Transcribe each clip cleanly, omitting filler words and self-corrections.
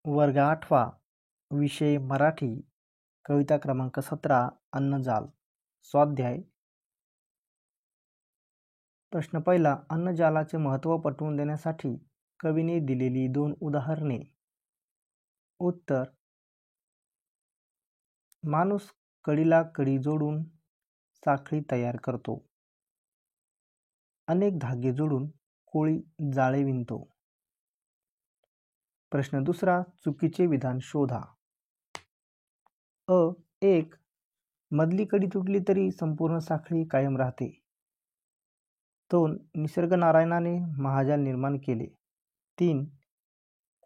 वर्ग 8वा विषय मराठी कविता क्रमांक 17 अन्नजाल स्वाध्याय प्रश्न पहिला अन्नजालाचे महत्त्व पटवून देण्यासाठी कवीने दिलेली 2 उदाहरणे. उत्तर माणूस कडीला कडी जोडून साखळी तयार करतो. अनेक धागे जोडून कोळी जाळे विणतो. प्रश्न दुसरा चुकीचे विधान शोधा. एक मधली कडी तुटली तरी संपूर्ण साखळी कायम राहते. 2 निसर्ग नारायणाने महाजाल निर्माण केले. 3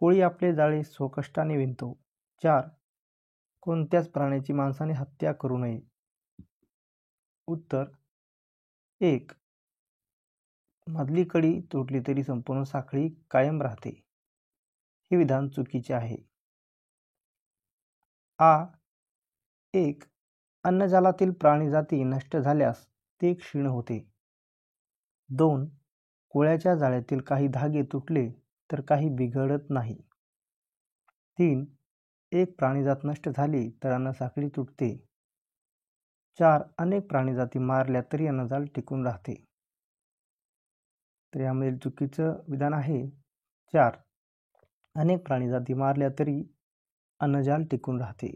कोळी आपले जाळे स्वकष्टाने विणतो. 4 कोणत्याच प्राण्याची माणसाने हत्या करू नये. उत्तर 1 मधली कडी तुटली तरी संपूर्ण साखळी कायम राहते. हे विधान चुकीचे आहे. 1 अन्नजालातील प्राणी जाती नष्ट झाल्यास ते क्षीण होते. 2 कोळ्याच्या जाळ्यातील काही धागे तुटले तर काही बिघडत नाही. 3 एक प्राणीजात नष्ट झाली तर अन्नसाखळी तुटते. 4 अनेक प्राणीजाती मारल्या तरी अन्नजाल टिकून राहते. तर यामधील चुकीचं विधान आहे 4 अनेक प्राणीजाती मारल्या तरी अन्नजाल टिकून राहते.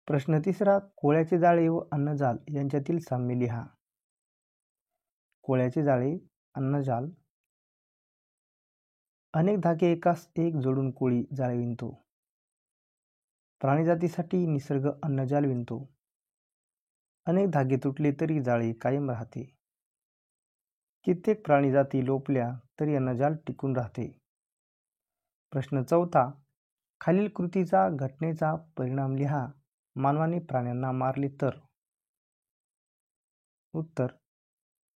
प्रश्न तिसरा कोळ्याचे जाळे व अन्नजाल यांच्यातील साम्य लिहा. कोळ्याचे जाळे अन्नजाल. अनेक धागे एकास एक जोडून कोळी जाळे विणतो. प्राणीजातीसाठी निसर्ग अन्नजाल विणतो. अनेक धागे तुटले तरी जाळे कायम राहते. कित्येक प्राणीजाती लोपल्या तरी अन्नजाल टिकून राहते. प्रश्न चौथा खालील कृतीचा घटनेचा परिणाम लिहा. मानवाने प्राण्यांना मारले तर. उत्तर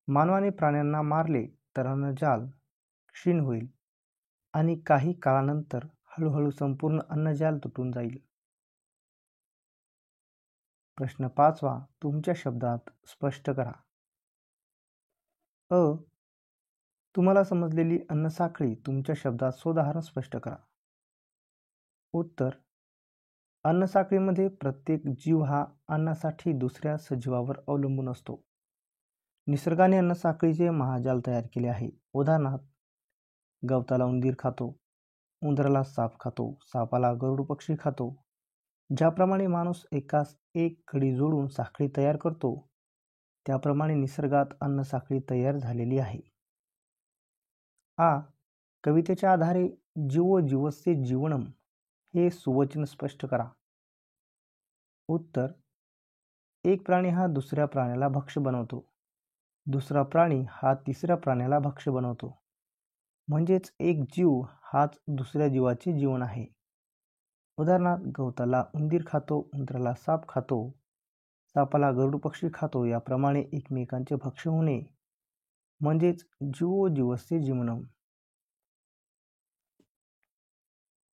मानवाने प्राण्यांना मारले तर अन्नजाल क्षीण होईल आणि काही काळानंतर हळूहळू संपूर्ण अन्नजाल तुटून जाईल. प्रश्न 5वा तुमच्या शब्दात स्पष्ट करा. तुम्हाला समजलेली अन्नसाखळी तुमच्या शब्दात सोदाहरण स्पष्ट करा. उत्तर अन्नसाखळीमध्ये प्रत्येक जीव हा अन्नासाठी दुसऱ्या सजीवावर अवलंबून असतो. निसर्गाने अन्नसाखळीचे महाजाल तयार केले आहे. उदाहरणार्थ गवताला उंदीर खातो, उंदराला साप खातो, सापाला गरुड पक्षी खातो. ज्याप्रमाणे माणूस एकास एक कडी जोडून साखळी तयार करतो त्याप्रमाणे निसर्गात अन्नसाखळी तयार झालेली आहे. कवितेच्या आधारे जीवो जीवस्य जीवनम हे सुवचन स्पष्ट करा. उत्तर एक प्राणी हा दुसऱ्या प्राण्याला भक्ष्य बनवतो. दुसरा प्राणी हा तिसऱ्या प्राण्याला भक्ष्य बनवतो. म्हणजेच एक जीव हाच दुसऱ्या जीवाचे जीवन आहे. उदाहरणार्थ गवताला उंदीर खातो, उंदराला साप खातो, सापाला गरुड पक्षी खातो. याप्रमाणे एकमेकांचे भक्ष्य होणे म्हणजेच जीवो जीवस्य जीवनम.